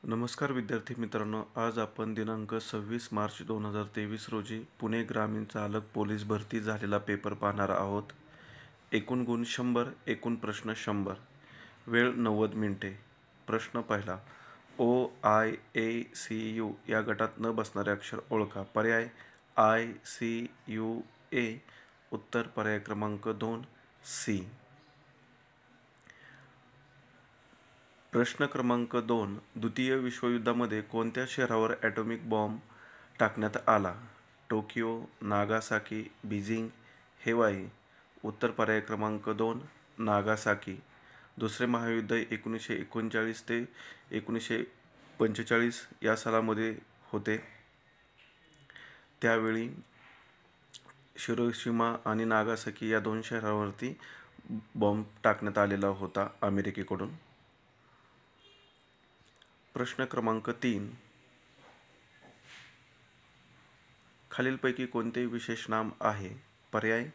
नमस्कार विद्यार्थी मित्रांनो, आज आपण दिनांक 26 मार्च 2023 रोजी पुणे ग्रामीण चालक पोलीस भरती झालेला पेपर पाहणार आहोत. एकूण गुण 100, एकूण प्रश्न 100, वेळ 90 मिनिटे. प्रश्न पहिला, OIACU या गटात न बसणारे अक्षर ओळखा. पर्याय ICUA, उत्तर पर्याय क्रमांक 2 C. प्रश्न क्रमांक 2, द्वितीय विश्वयुद्धामध्ये कोणत्या शहरावर ॲटॉमिक बॉम्ब टाकण्यात आला? Tokyo, Nagasaki, Beijing, Hawaii. उत्तर पर्याय क्रमांक 2 नागासाकी. दुसरे महायुद्ध 1939 ते 1945 या सालामध्ये होते. त्यावेळी हिरोशिमा आणि नागासाकी या दोन शहरांवरती बॉम्ब टाकण्यात आलेला होता अमेरिकेकडून. प्रश्न क्रमांक 3, खालीलपैकी कोणते विशेष नाम आहे? पर्याय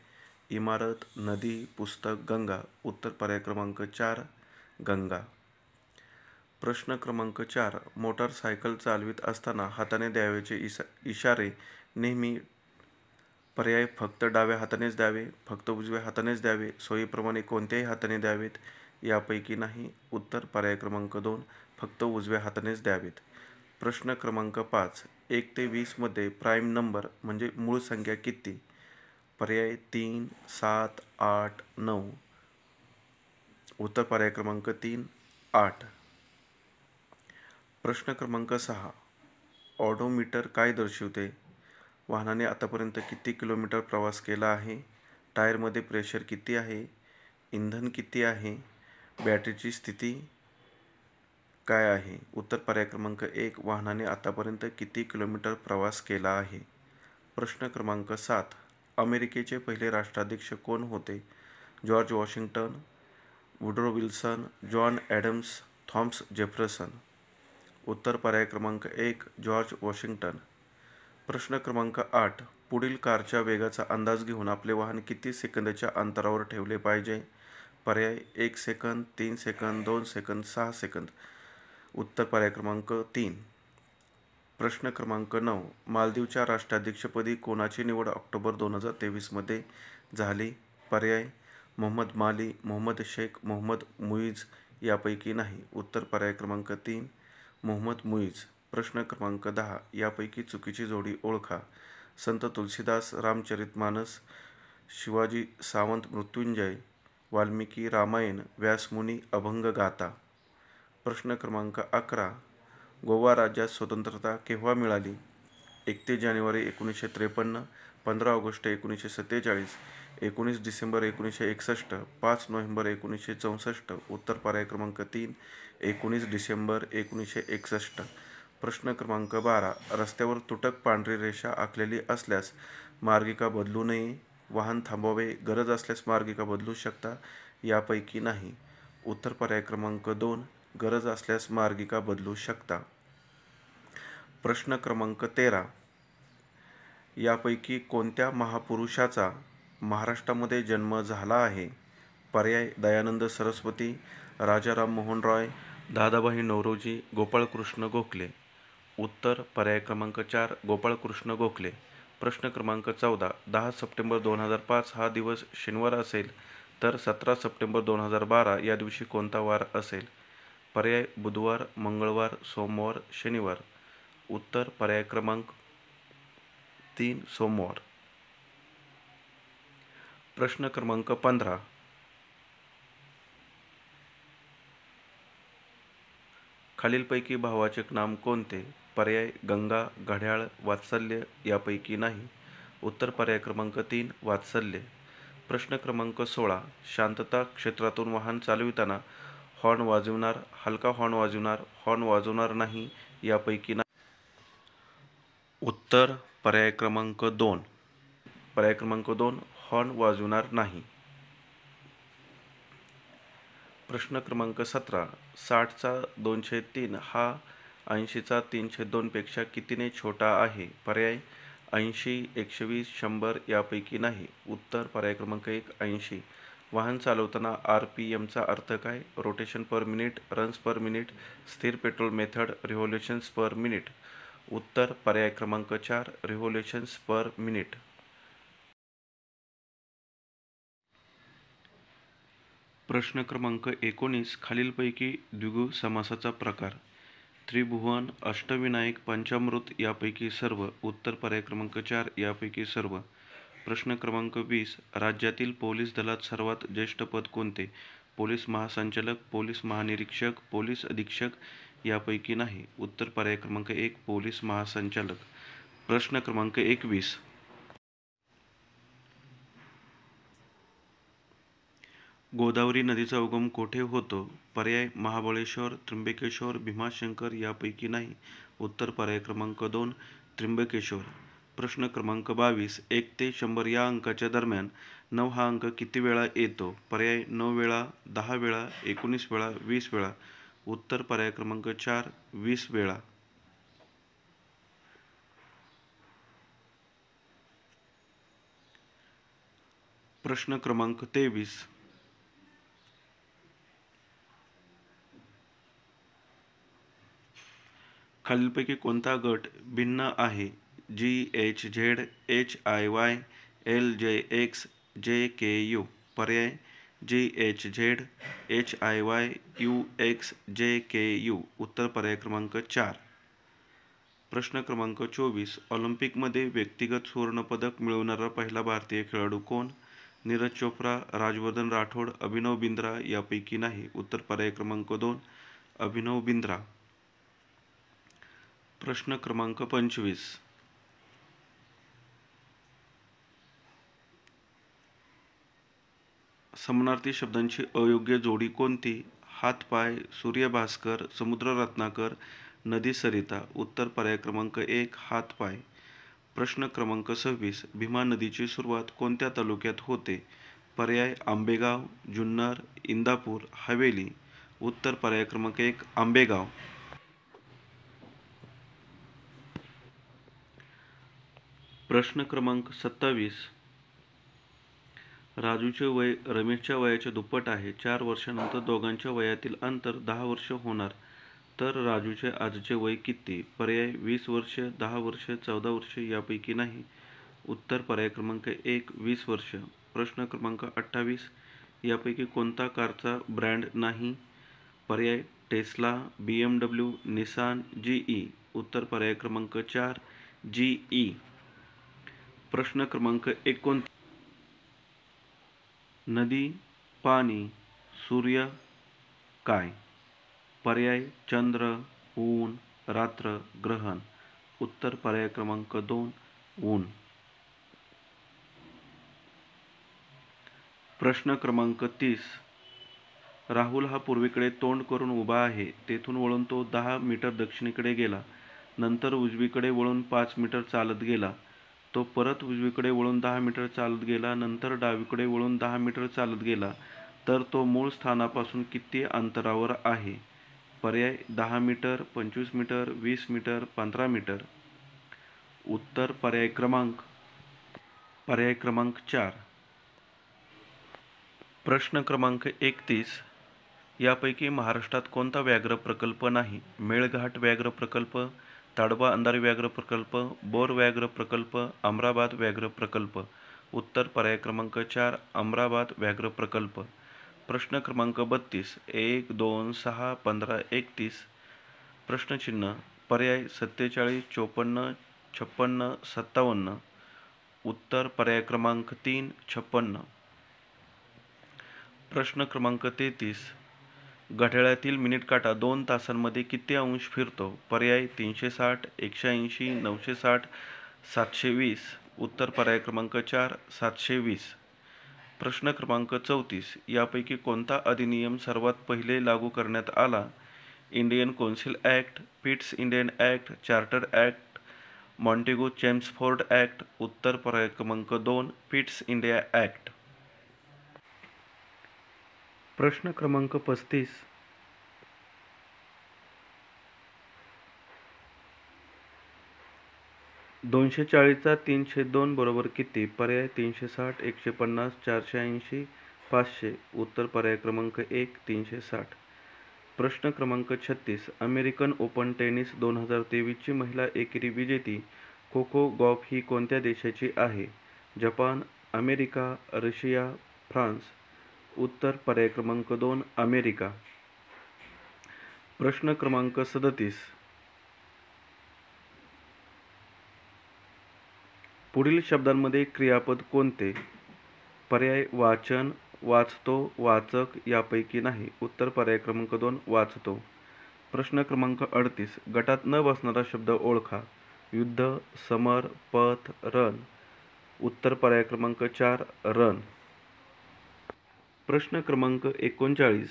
इमारत, नदी, पुस्तक, गंगा. उत्तर पर्याय क्रमांक 4 गंगा. प्रश्न क्रमांक 4, मोटारसायकल चालवित असताना हाताने द्यावयाचे इशारे नेहमी. पर्याय फक्त डाव्या हातानेच द्यावे, फक्त उजव्या हातानेच द्यावे, सोयीप्रमाणे कोणत्याही हाताने द्यावेत, यापैकी नाही. उत्तर पर्याय क्रमांक 2 फक्त उजव्या हातानेच द्यावेत. प्रश्न क्रमांक 5, 1 ते 20 मध्ये प्राईम नंबर म्हणजे मूळ संख्या किती? पर्याय 3, 7, 8, 9. उत्तर पर्याय क्रमांक 3 8. प्रश्न क्रमांक 6, ऑडोमीटर काय दर्शवते? वाहनाने आतापर्यंत किती किलोमीटर प्रवास केला आहे? टायरमध्ये प्रेशर किती आहे? इंधन किती आहे? बॅटरीची स्थिती काय आहे? उत्तर पर्याय क्रमांक 1 वाहनाने आतापर्यंत किती किलोमीटर प्रवास केला आहे. प्रश्न क्रमांक 7, अमेरिकेचे पहिले राष्ट्राध्यक्ष कोण होते? George Washington, Woodrow Wilson, John Adams, Thomas Jefferson. उत्तर पर्याय क्रमांक 1 जॉर्ज वॉशिंग्टन. प्रश्न क्रमांक 8, पुढील कारच्या वेगाचा अंदाज घेऊन आपले वाहन किती सेकंदाच्या अंतरावर ठेवले पाहिजे? पर्याय 1 सेकंद, 3 सेकंद, 2 सेकंद, 6 सेकंद. उत्तर पर्याय क्रमांक 3. प्रश्न क्रमांक 9, मालदीवच्या राष्ट्राध्यक्षपदी कोणाची निवड ऑक्टोबर 2023 मध्ये झाली? पर्याय मोहम्मद माली, मोहम्मद शेख, मोहम्मद मुईज, यापैकी नाही. उत्तर पर्याय क्रमांक 3 मोहम्मद मुईज. प्रश्न क्रमांक 10, यापैकी चुकीची जोडी ओळखा. संत तुलसीदास रामचरितमानस, शिवाजी सावंत मृत्युंजय, वाल्मिकी रामायण, व्यासमुनी अभंग गाथा. प्रश्न क्रमांक 11, गोवा राज्यात स्वतंत्रता केव्हा मिळाली? 1 जानेवारी 1953, 15 ऑगस्ट 1947, 19 डिसेंबर 1961, 5 नोव्हेंबर 1964. उत्तर पर्याय क्रमांक 3 19 डिसेंबर 1961. प्रश्न क्रमांक 12, रस्त्यावर तुटक पांढरी रेषा आखलेली असल्यास मार्गिका बदलू नये, वाहन थांबवावे, गरज असल्यास मार्गिका बदलू शकता, यापैकी नाही. उत्तर पर्याय क्रमांक 2 गरज असल्यास मार्गिका बदलू शकता. प्रश्न क्रमांक 13, यापैकी कोणत्या महापुरुषाचा महाराष्ट्रामध्ये जन्म झाला आहे? पर्याय दयानंद सरस्वती, राजा राममोहन रॉय, दादाभाई नौरोजी, गोपाळकृष्ण गोखले. उत्तर पर्याय क्रमांक 4 गोपाळकृष्ण गोखले. प्रश्न क्रमांक 14, 10 सप्टेंबर 2005 हा दिवस शनिवार असेल तर 17 सप्टेंबर 2012 या दिवशी कोणता वार असेल? पर्याय बुधवार, मंगळवार, सोमवार, शनिवार. उत्तर पर्याय क्रमांक 3 सोमवार. प्रश्न क्रमांक 15, खालीलपैकी भाववाचक नाम कोणते? पर्याय गंगा, घड्याळ, वात्सल्य, यापैकी नाही. उत्तर पर्याय क्रमांक 3 वात्सल्य. प्रश्न क्रमांक 16, शांतता क्षेत्रातून वाहन चालविताना हॉर्न वाजविणार, हलका हॉर्न वाजविणार, हॉर्न वाजवणार नाही, यापैकी नाही. उत्तर पर्याय क्रमांक 2 पर्याय क्रमांक 2 हॉर्न वाजविणार नाही. प्रश्न क्रमांक 17, 60चा 203 हा 80चा 302 पेक्षा कितीने छोटा आहे? पर्याय 80, 120, 100, यापैकी नाही. उत्तर पर्याय क्रमांक 1 80. वाहन चालवताना RPMचा अर्थ काय? Rotation per minute, runs per minute, स्थिर petrol method, revolutions per minute. उत्तर पर्याय क्रमांक 4 रिव्होल्यूशन्स पर मिनिट. प्रश्न क्रमांक 19 खालीलपैकी द्विगु समासाचा प्रकार. त्रिभुवन, अष्टविनायक, पंचामृत यापैकी सर्व. उत्तर पर्याय क्रमांक 4 यापैकी सर्व. प्रश्न क्रमांक 20 राज्यातील पोलीस दलात सर्वात ज्येष्ठ पद कोणते? पोलीस महासंचालक, पोलीस महानिरीक्षक, पोलीस अधीक्षक यापैकी नाही. उत्तर पर्याय क्रमांक 1 पोलीस महासंचालक. प्रश्न क्रमांक 21 गोदावरी नदीचा उगम कोठे होतो? पर्याय महाबळेश्वर, त्र्यंबकेश्वर, भीमाशंकर यापैकी नाही. उत्तर पर्याय क्रमांक 2 त्र्यंबकेश्वर. प्रश्न क्रमांक 22 1 ते 100 या अंकाच्या दरम्यान 9 हा अंक किती वेळा येतो? पर्याय 9 वेळा, 10 वेळा, 19 वेळा, 20 वेळा. उत्तर पर्याय क्रमांक 4 20 वेळा. प्रश्न क्रमांक 23 खालीलपैकी कोणता गट भिन्न आहे? GHZ, HIY, LJX, JKU. पर्याय GHZ, HIY, UX, JKU. उत्तर पर्याय क्रमांक 4. प्रश्न क्रमांक 24 ऑलिम्पिकमध्ये व्यक्तिगत सुवर्णपदक मिळवणारा पहिला भारतीय खेळाडू कोण? नीरज चोप्रा, राजवर्धन राठोड, अभिनव बिंद्रा यापैकी नाही. उत्तर पर्याय क्रमांक 2 अभिनव बिंद्रा. प्रश्न क्रमांक 25 समानार्थी शब्दांची अयोग्य जोडी कोणती? हातपाय, सूर्यभास्कर, समुद्र रत्नाकर, नदी सरिता. उत्तर पर्याय क्रमांक 1 हातपाय. प्रश्न क्रमांक 26 भीमा नदीची सुरुवात कोणत्या तालुक्यात होते? पर्याय आंबेगाव, जुन्नर, इंदापूर, हवेली. उत्तर पर्याय क्रमांक 1 आंबेगाव. प्रश्न क्रमांक 27 राजूचे वय रमेशच्या वयाच्या दुप्पट आहे. 4 वर्षानंतर दोघांच्या वयातील अंतर 10 वर्ष होणार. तर राजूचे आजचे वय किती? पर्याय 20 वर्ष, 10 वर्ष, 14 वर्ष यापैकी नाही. उत्तर पर्याय क्रमांक 1 20 वर्ष. प्रश्न क्रमांक 28 यापैकी कोणता कारचा ब्रँड नाही? पर्याय टेस्ला, BMW, निसान, GE. उत्तर पर्याय क्रमांक 4 GE. प्रश्न क्रमांक 29 नदी, पाणी, सूर्य, काय? पर्याय चंद्र, ऊन, रात्र, ग्रहण. उत्तर पर्याय क्रमांक 2 ऊन. प्रश्न क्रमांक 30 राहुल हा पूर्वेकडे तोंड करून उभा आहे. तेथून वळून तो 10 मीटर दक्षिणेकडे गेला. नंतर उजवीकडे वळून 5 मीटर चालत गेला. तो परत उजवीकडे वळून 10 मीटर चालत गेला. नंतर डावीकडे वळून 10 मीटर चालत गेला. तर तो मूळ स्थानापासून किती अंतरावर आहे? पर्याय 10 मीटर, 25 मीटर, 20 मीटर, 15 मीटर. उत्तर पर्याय क्रमांक 4. प्रश्न क्रमांक 31 यापैकी महाराष्ट्रात कोणता व्याघ्र प्रकल्प नाही? मेळघाट व्याघ्र प्रकल्प, ताडोबा अंधारी व्याघ्र प्रकल्प, बोर व्याघ्र प्रकल्प, अमराबाद व्याघ्र प्रकल्प. उत्तर पर्याय क्रमांक 4 अमराबाद व्याघ्र प्रकल्प. प्रश्न क्रमांक 32 1 2 6 15 31. प्रश्नचिन्ह पर्याय 47 54 56 57. उत्तर पर्याय क्रमांक 3 56. प्रश्न क्रमांक 33 घड्याळातील मिनिट काटा 2 तासांमध्ये किती अंश फिरतो? पर्याय 360, 180, 960, 720. उत्तर पर्याय क्रमांक 4 720. प्रश्न क्रमांक 34 यापैकी कोणता अधिनियम सर्वात पहिले लागू करण्यात आला? Indian Council Act, Pitt's Indian Act, Charter Act, Montagu Chelmsford Act. उत्तर पर्याय क्रमांक 2 पिट्स इंडिया ॲक्ट. प्रश्न क्रमांक 35 240 चा 3/2 बरोबर किती? पर्याय 360, 150, 480, 500. उत्तर पर्याय क्रमांक 1 360. प्रश्न क्रमांक 36. अमेरिकन ओपन टेनिस 2023 ची महिला एकेरी विजेती कोको गॉफ ही कोणत्या देशाची आहे? Japan, America, Russia, France. उत्तर पर्याय क्रमांक 2 अमेरिका. प्रश्न क्रमांक 37. पुढील शब्दांमध्ये क्रियापद कोणते? पर्याय वाचन, वाचतो, वाचक यापैकी नाही. उत्तर पर्याय क्रमांक 2 वाचतो. प्रश्न क्रमांक 38. गटात न बसणारा शब्द ओळखा. युद्ध, समर, पथ, रण. उत्तर पर्याय क्रमांक 4 रण. प्रश्न क्रमांक 39.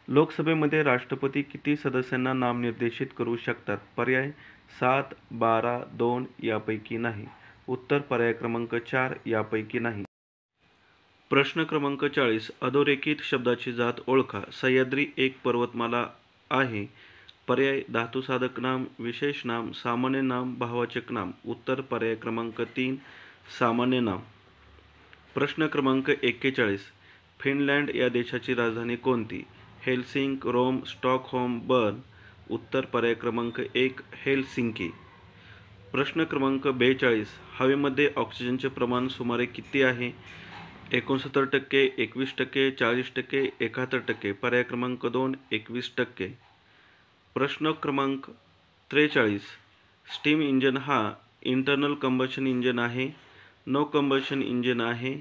लोकसभेमध्ये राष्ट्रपती किती सदस्यांना नामनिर्देशित करू शकतात? पर्याय 7, 12, 2 यापैकी नाही. उत्तर पर्याय क्रमांक 4 यापैकी नाही. प्रश्न क्रमांक 40. अधोरेखित शब्दाची जात ओळखा. सह्याद्री एक पर्वतमाला आहे. पर्याय धातुसाधक नाम, विशेष नाम, सामान्य नाम, भाववाचक नाम. उत्तर पर्याय क्रमांक 3 सामान्य नाम. प्रश्न क्रमांक 41. फिनलँड या देशाची राजधानी कोणती? हेल्सिंक, रोम, स्टॉकहोम, बर्न. उत्तर पर्याय क्रमांक 1 हेल्सिंकी. प्रश्न क्रमांक 42. हवेमध्ये ऑक्सिजनचे प्रमाण सुमारे किती आहे? 69%, 21%, 40%, 71%. पर्याय क्रमांक 2 21%. प्रश्न क्रमांक 43. स्टीम इंजिन हा इंटरनल कंबशन इंजिन आहे, नो कंबशन इंजिन आहे,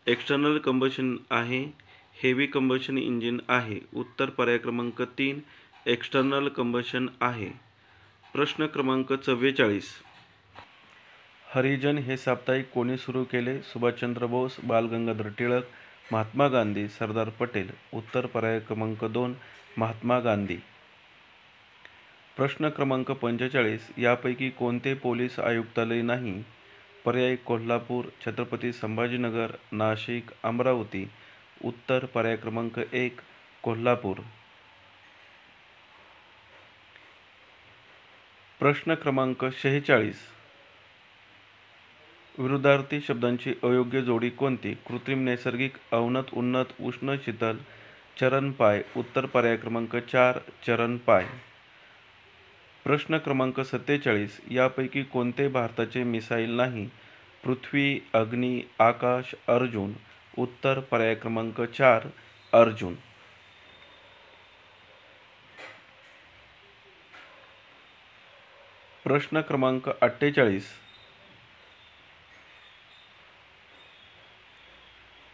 एक्सटर्नल कंबशन आहे, हेवी कंबशन इंजिन आहे. उत्तर पर्याय क्रमांक 3 एक्सटर्नल कंबशन आहे. प्रश्न क्रमांक 44. हरिजन हे साप्ताहिक कोणी सुरू केले? सुभाषचंद्र बोस, बाल गंगाधर टिळक, महात्मा गांधी, सरदार पटेल. उत्तर पर्याय क्रमांक 2 महात्मा गांधी. प्रश्न क्रमांक 45. यापैकी कोणते पोलीस आयुक्तालय नाही? पर्याय कोल्हापूर, छत्रपती संभाजीनगर, नाशिक, अमरावती. उत्तर पर्याय क्रमांक 1 कोल्हापूर. प्रश्न क्रमांक 46. विरुद्धार्थी शब्दांची अयोग्य जोडी कोणती? कृत्रिम, नैसर्गिक, अवनत, उन्नत, उष्ण, शीतल. चरण पाय. उत्तर पर्याय क्रमांक 4 चरण पाय. प्रश्न क्रमांक 47. यापैकी कोणते भारताचे मिसाईल नाही? पृथ्वी, अग्नी, आकाश, अर्जुन. उत्तर पर्याय क्रमांक 4 अर्जुन. प्रश्न क्रमांक 48.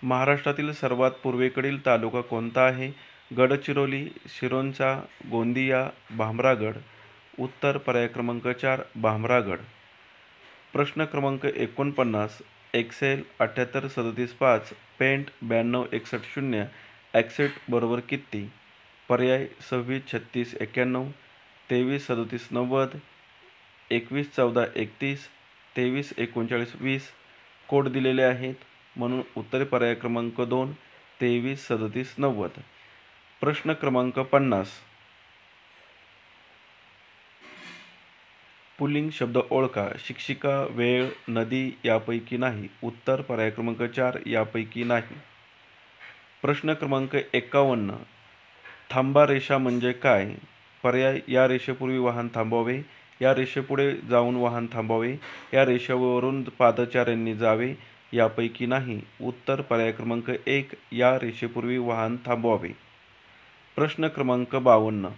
महाराष्ट्रातील सर्वात पूर्वेकडील तालुका कोणता आहे? गडचिरोली, सिरोंचा, गोंदिया, भामरागड. उत्तर पर्याय क्रमांक 4 भामरागड. प्रश्न क्रमांक 49. एक्सेल 78 37 5, पेंट 92 61 0, ॲक्सेट बरोबर किती? पर्याय 26 36 91, 23 37 90, 21 14 31, 23 39 20. कोड दिलेले आहेत म्हणून उत्तर पर्याय क्रमांक 2 23 37 90. प्रश्न क्रमांक 50. पुल्लिंग शब्द ओळखा. शिक्षिका, वेळ, नदी यापैकी नाही. उत्तर पर्याय क्रमांक 4 यापैकी नाही. प्रश्न क्रमांक 51. थांबा रेषा म्हणजे काय? पर्याय या रेषेपूर्वी वाहन थांबवावे, या रेषेपुढे जाऊन वाहन थांबवावे, या रेषेवरून पादचाऱ्यांनी जावे, यापैकी नाही. उत्तर पर्याय क्रमांक 1 या रेषेपूर्वी वाहन थांबवावे. प्रश्न क्रमांक 52.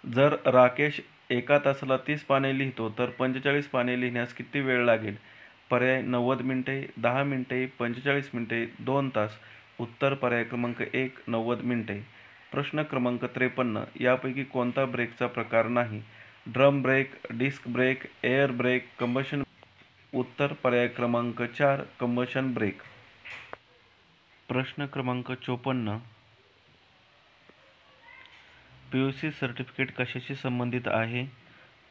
जर राकेश एका तासाला 30 पाने लिहितो तर 45 पाने लिहिण्यास किती वेळ लागेल? पर्याय 90 मिनिटे, 10 मिनिटे, 45 मिनिटे, 2 तास. उत्तर पर्याय क्रमांक 1 90 मिनिटे. प्रश्न क्रमांक 53. यापैकी कोणता ब्रेकचा प्रकार नाही? Drum brake, disc brake, air brake, combustion. उत्तर पर्याय क्रमांक 4 कंबशन ब्रेक. प्रश्न क्रमांक 54. PUC सर्टिफिकेट कशाशी संबंधित आहे?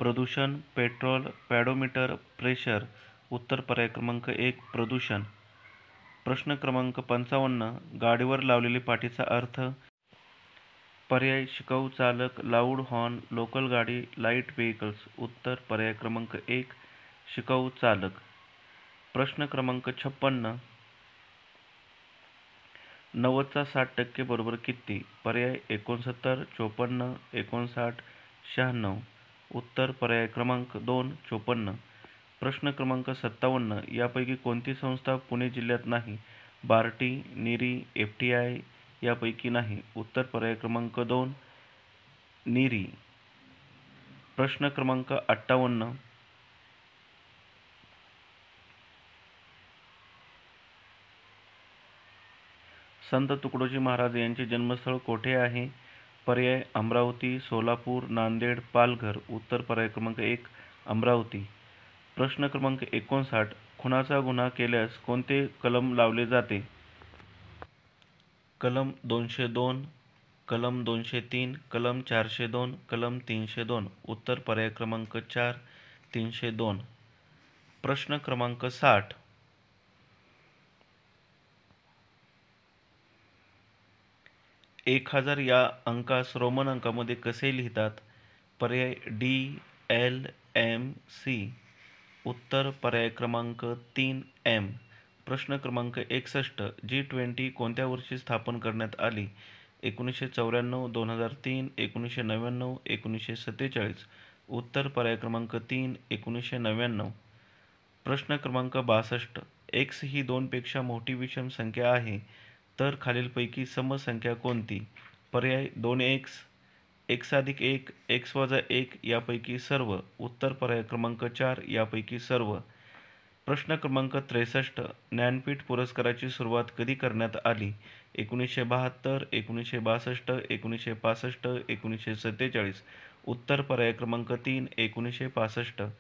प्रदूषण, पेट्रोल, पॅडोमीटर, प्रेशर. उत्तर पर्याय क्रमांक 1 प्रदूषण. प्रश्न क्रमांक 55. गाडीवर लावलेली पाटीचा अर्थ? पर्याय शिकाऊ चालक, लाऊड हॉर्न, लोकल गाडी, लाईट व्हेकल्स. उत्तर पर्याय क्रमांक 1 शिकाऊ चालक. प्रश्न क्रमांक 56. 90चा 60% बरोबर किती? पर्याय 69, 54, 59, 96. उत्तर पर्याय क्रमांक 2, 54. प्रश्न क्रमांक 57. यापैकी कोणती संस्था पुणे जिल्ह्यात नाही? बार्टी, नीरी, FTI यापैकी नाही. उत्तर पर्याय क्रमांक 2, नीरी. प्रश्न क्रमांक 58. संत तुकडोजी महाराज यांचे जन्मस्थळ कोठे आहे? पर्याय अमरावती, सोलापूर, नांदेड, पालघर. उत्तर पर्याय क्रमांक 1, अमरावती. प्रश्न क्रमांक 59. खुनाचा गुन्हा केल्यास कोणते कलम लावले जाते? कलम 202, कलम 203, कलम 402, कलम 302. उत्तर पर्याय क्रमांक 4, 302. प्रश्न क्रमांक 60. 1000 या अंकास रोमन अंकामध्ये कसे लिहितात? पर्याय DLMC. उत्तर पर्याय क्रमांक 3, M. प्रश्न क्रमांक 61. G20 कोणत्या वर्षी स्थापन करण्यात आली? 1994, 2003, 1999, 1947. उत्तर पर्याय क्रमांक 3, 1999. प्रश्न क्रमांक 62. X ही 2 पेक्षा मोठी विषम संख्या आहे तर खालीलपैकी सम संख्या कोणती? पर्याय 2x, x अधिक 1, x वजा 1 यापैकी सर्व. उत्तर पर्याय क्रमांक 4 यापैकी सर्व. प्रश्न क्रमांक 63. ज्ञानपीठ पुरस्काराची सुरुवात कधी करण्यात आली? 1972, 1962, 1965, 1947. उत्तर पर्याय क्रमांक 3, 1965.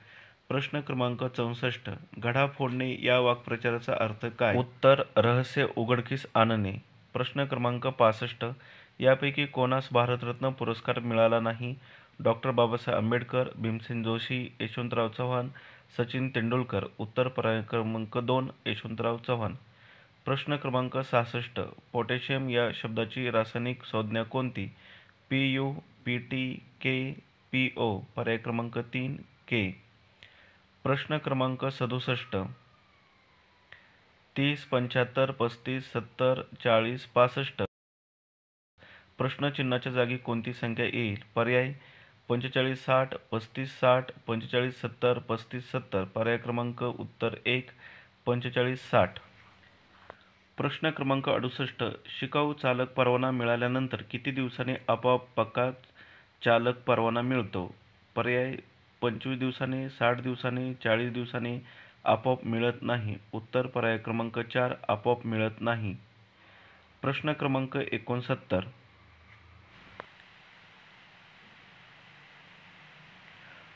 प्रश्न क्रमांक 64. घडा फोडणे या वाक्प्रचाराचा अर्थ काय? उत्तर रहस्य उघडकीस आणणे. प्रश्न क्रमांक 65. यापैकी कोणास भारतरत्न पुरस्कार मिळाला नाही? डॉ. बाबासाहेब आंबेडकर, भीमसेन जोशी, यशवंतराव चव्हाण, सचिन तेंडुलकर. उत्तर पर्याय क्रमांक 2, यशवंतराव चव्हाण. प्रश्न क्रमांक 66. पोटॅशियम या शब्दाची रासायनिक संज्ञा कोणती? Pu, Pt, K, Po. पर्याय क्रमांक 3, K. प्रश्न क्रमांक 67. 30, 75, 35, 70, 40, 65. प्रश्नचिन्हाच्या जागी कोणती संख्या येईल? पर्याय 45, 60, 35, 60, 45, 70, 35, 70. पर्याय क्रमांक उत्तर 1, 45, 60. प्रश्न क्रमांक 68. शिकाऊ चालक परवाना मिळाल्यानंतर किती दिवसांनी आपोआप पक्का चालक परवाना मिळतो? पर्याय 25 दिवसांनी, 60 दिवसांनी, 40 दिवसांनी. आपोआप मिळत नाही. उत्तर पर्याय क्रमांक 4, आपोआप मिळत नाही. प्रश्न क्रमांक 69.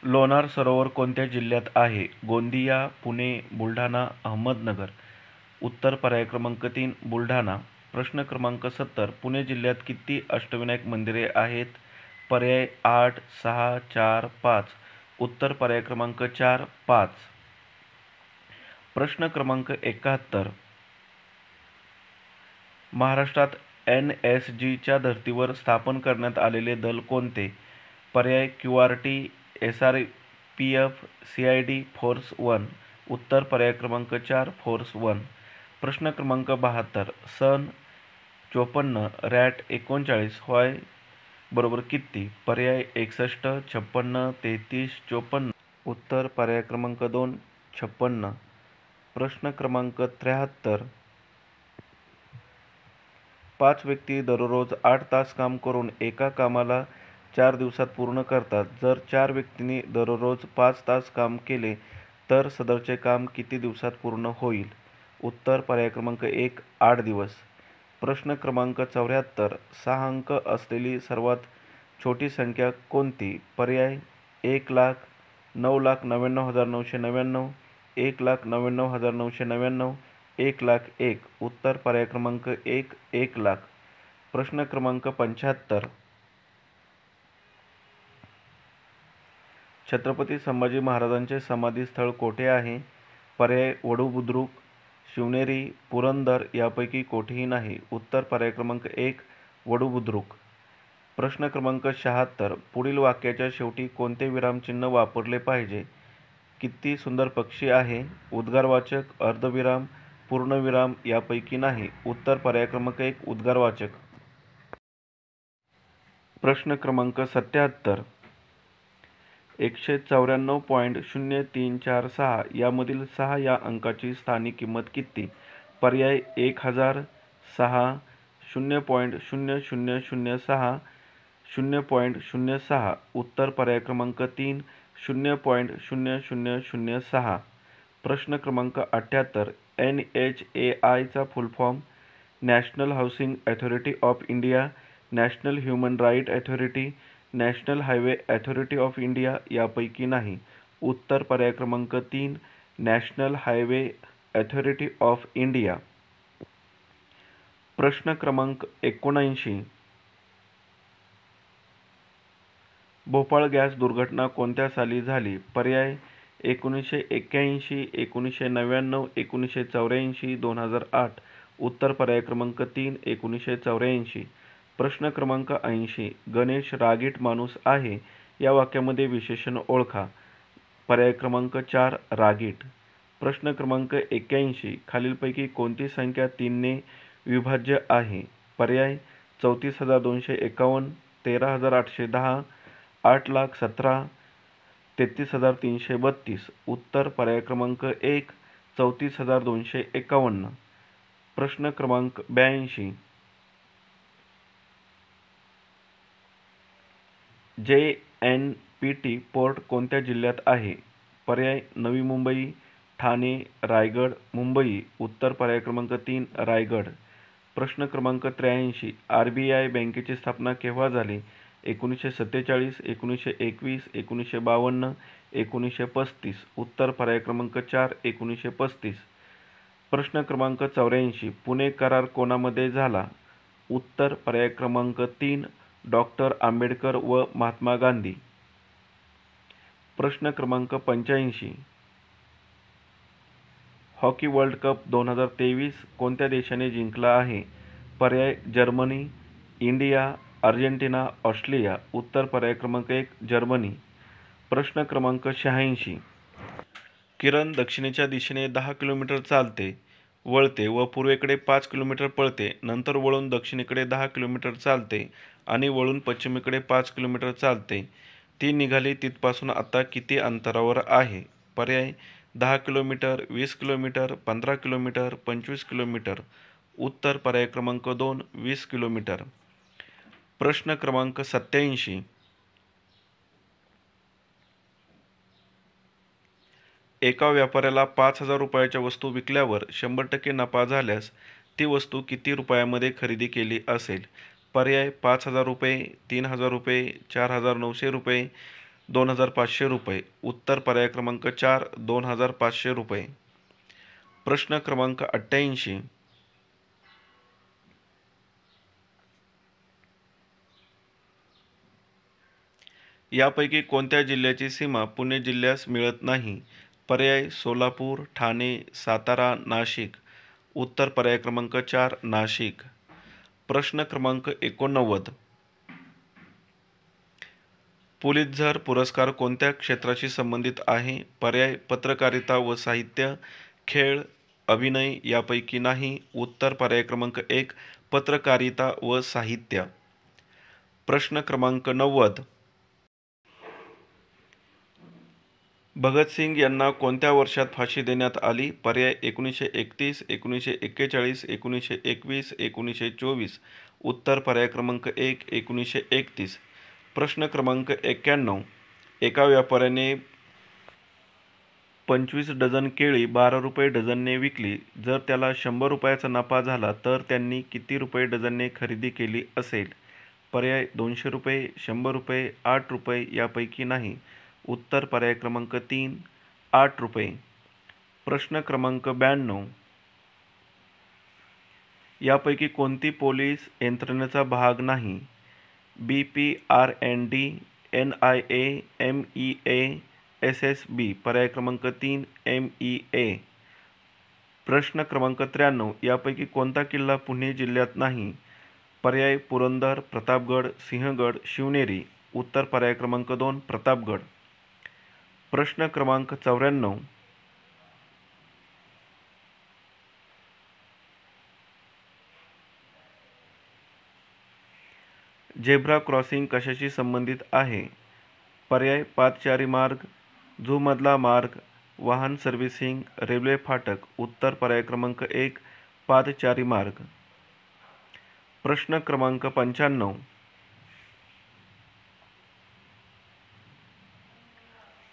लोणार सरोवर कोणत्या जिल्ह्यात आहे? गोंदिया, पुणे, बुलढाणा, अहमदनगर. उत्तर पर्याय क्रमांक 3, बुलढाणा. प्रश्न क्रमांक 70. पुणे जिल्ह्यात किती अष्टविनायक मंदिरे आहेत? पर्याय 8, 6, 4, 5. उत्तर पर्याय क्रमांक 4, 5. प्रश्न क्रमांक 71. महाराष्ट्रात NSGच्या धर्तीवर स्थापन करण्यात आलेले दल कोणते? पर्याय QRT, SRPF, CID, फोर्स 1. उत्तर पर्याय क्रमांक 4, फोर्स 1. प्रश्न क्रमांक 72. सन 54, रॅट 39 व्हाय बरोबर किती? पर्याय 61, 56, 33, 54. उत्तर पर्याय क्रमांक 2, 56. प्रश्न क्रमांक 73. 5 व्यक्ती दररोज 8 तास काम करून एका कामाला 4 दिवसात पूर्ण करतात. जर 4 व्यक्तींनी दररोज 5 तास काम केले तर सदरचे काम किती दिवसात पूर्ण होईल? उत्तर पर्याय क्रमांक 1, 8 दिवस. प्रश्न क्रमांक 74. 6 अंक असलेली सर्वात छोटी संख्या कोणती? पर्याय 1,00,000, 9,99,999, 1,99,999, 1,00,001. उत्तर पर्याय क्रमांक 1, 1,00,000. प्रश्न क्रमांक 75. छत्रपती संभाजी महाराजांचे समाधी स्थळ कोठे आहे? पर्याय वडू बुद्रुक, शिवनेरी, पुरंदर यापैकी कोठेही नाही. उत्तर पर्याय क्रमांक 1, वडू बुद्रुक. प्रश्न क्रमांक 76. पुढील वाक्याच्या शेवटी कोणते विरामचिन्ह वापरले पाहिजे? किती सुंदर पक्षी आहे. उद्गारवाचक, अर्धविराम, पूर्णविराम यापैकी नाही. उत्तर पर्याय क्रमांक 1 उद्गारवाचक. प्रश्न क्रमांक 77. 194.0346 यामधील 6 या अंकाची स्थानिक किंमत किती? पर्याय 1000, 6, 0.0006, 0.06. उत्तर पर्याय क्रमांक 3 0.0006. प्रश्न क्रमांक 78. NHAI चा full form national housing authority of India, national human right authority, national highway authority of India यापैकी नाही. उत्तर पर्याय क्रमांक 3 national highway authority of India. प्रश्न क्रमांक 79. भोपाळ गॅस दुर्घटना कोणत्या साली झाली? पर्याय 1981, 1999, 1984, 2008. उत्तर पर्याय क्रमांक 3 1984. प्रश्न क्रमांक 80. गणेश रागीट माणूस आहे या वाक्यामध्ये विशेषण ओळखा. पर्याय क्रमांक 4 रागीट. प्रश्न क्रमांक 81. खालीलपैकी कोणती संख्या 3 ने विभाज्य आहे? पर्याय 34,251, 13,810, 8,17,000, 33,332. उत्तर पर्याय क्रमांक 1 34,251. प्रश्न क्रमांक 82. JNPT पोर्ट कोणत्या जिल्ह्यात आहे? पर्याय नवी मुंबई, ठाणे, रायगड, मुंबई. उत्तर पर्याय क्रमांक 3 रायगड. प्रश्न क्रमांक 83. RBI बँकेची स्थापना केव्हा झाली? 1947, 1921, 1952, 1935. उत्तर पर्याय क्रमांक 4 1935. प्रश्न क्रमांक 84. पुणे करार कोणामध्ये झाला? उत्तर पर्याय क्रमांक 3 डॉक्टर आंबेडकर व महात्मा गांधी. प्रश्न क्रमांक 85. हॉकी वर्ल्ड कप 2023 कोणत्या देशाने जिंकला आहे? पर्याय जर्मनी, इंडिया, अर्जेंटिना, ऑस्ट्रेलिया. उत्तर पर्याय क्रमांक 1 जर्मनी. प्रश्न क्रमांक 86. किरण दक्षिणेच्या दिशेने 10 किलोमीटर चालते, वळते व पूर्वेकडे 5 किलोमीटर पळते. नंतर वळून दक्षिणेकडे 10 किलोमीटर चालते आणि वळून पश्चिमेकडे 5 किलोमीटर चालते. ती निघाली तिथपासून आता किती अंतरावर आहे? पर्याय 10 किलोमीटर, 20 किलोमीटर, 15 किलोमीटर, 25 किलोमीटर. उत्तर पर्याय क्रमांक 2 20 किलोमीटर. प्रश्न क्रमांक 87. एका व्यापाऱ्याला 5,000 रुपयाच्या वस्तू विकल्यावर 100% नफा झाल्यास ती वस्तू किती रुपयामध्ये खरेदी केली असेल? पर्याय 5,000 रुपये, 3,000 रुपये, 4,900 रुपये, 2,500 रुपये. उत्तर पर्याय क्रमांक 4 2,500 रुपये. प्रश्न क्रमांक 88. यापैकी कोणत्या जिल्ह्याची सीमा पुणे जिल्ह्यास मिळत नाही? पर्याय सोलापूर, ठाणे, सातारा, नाशिक. उत्तर पर्याय क्रमांक 4 नाशिक. प्रश्न क्रमांक 89. पुलित्झर पुरस्कार कोणत्या क्षेत्राशी संबंधित आहे? पर्याय पत्रकारिता व साहित्य, खेळ, अभिनय यापैकी नाही. उत्तर पर्याय क्रमांक 1 पत्रकारिता व साहित्य. प्रश्न क्रमांक 90. भगतसिंग यांना कोणत्या वर्षात फाशी देण्यात आली? पर्याय 1931, 1941, 1921, 1924. उत्तर पर्याय क्रमांक 1 1931. प्रश्न क्रमांक 91. एका व्यापाऱ्याने 25 डझन केळी 12 रुपये डझनने विकली. जर त्याला 100 रुपयाचा नफा झाला तर त्यांनी किती रुपये डझनने खरेदी केली असेल? पर्याय 200 रुपये, 100 रुपये, 8 रुपये यापैकी नाही. उत्तर पर्याय क्रमांक 3 8 रुपये. प्रश्न क्रमांक 92. यापैकी कोणती पोलीस यंत्रणेचा भाग नाही? BPRND, NIA, MEA, SSB. पर्याय क्रमांक 3 MEA. प्रश्न क्रमांक 93. यापैकी कोणता किल्ला पुणे जिल्ह्यात नाही? पर्याय पुरंदर, प्रतापगड, सिंहगड, शिवनेरी. उत्तर पर्याय क्रमांक 2 प्रतापगड. प्रश्न क्रमांक 94. झेब्रा क्रॉसिंग कशाशी संबंधित आहे? पर्याय: पादचारी मार्ग, झूमधला मार्ग, वाहन सर्व्हिसिंग, रेल्वे फाटक. उत्तर पर्याय क्रमांक 1, पादचारी मार्ग. प्रश्न क्रमांक 95.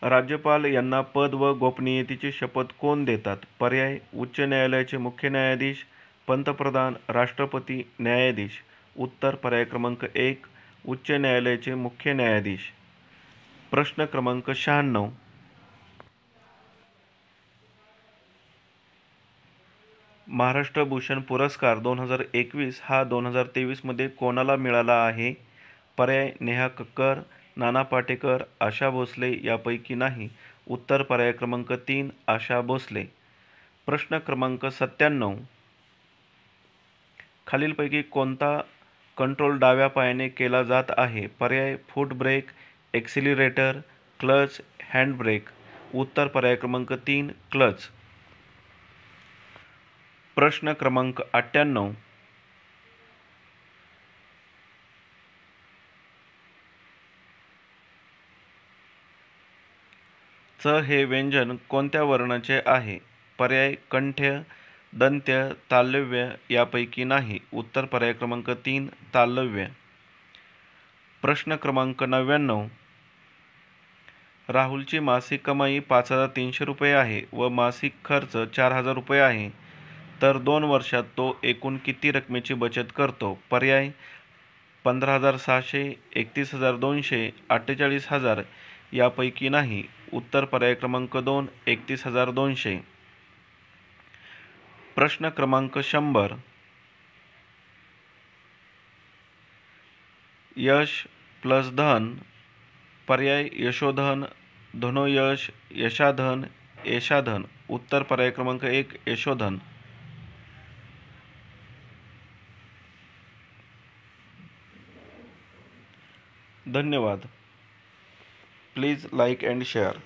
राज्यपाल यांना पद व गोपनीयतेची शपथ कोण देतात? पर्याय: उच्च न्यायालयाचे मुख्य न्यायाधीश, पंतप्रधान, राष्ट्रपती, न्यायाधीश. उत्तर पर्याय क्रमांक 1, उच्च न्यायालयाचे मुख्य न्यायाधीश. प्रश्न क्रमांक 96. महाराष्ट्र भूषण पुरस्कार 2021 हा 2023 मध्ये कोणाला मिळाला आहे? पर्याय: नेहा कक्कर, नाना पाटेकर, आशा भोसले यापैकी नाही. उत्तर पर्याय क्रमांक 3, आशा भोसले. प्रश्न क्रमांक 97. खालीलपैकी कोणता कंट्रोल डाव्या पायाने केला जात आहे? पर्याय: foot brake, accelerator, clutch, hand brake. उत्तर पर्याय क्रमांक 3, क्लच. प्रश्न क्रमांक 98. च हे व्यंजन कोणत्या वर्णाचे आहे? पर्याय: कंठ्य, दंत्य, तालव्य यापैकी नाही. उत्तर पर्याय क्रमांक 3, तालव्य. प्रश्न क्रमांक 99. राहुलची मासिक कमाई 5,300 रुपये आहे व मासिक खर्च 4,000 रुपये आहे, तर 2 वर्षात तो एकूण किती रकमेची बचत करतो? पर्याय: 15,600, 31,200, 48,000 यापैकी नाही. उत्तर पर्याय क्रमांक 2, 31,200. प्रश्न क्रमांक 100. यश प्लस धन. पर्याय: यशोधन, धनोयश, यशाधन, यशाधन. उत्तर पर्याय क्रमांक 1, यशोधन. धन्यवाद. Please like and share.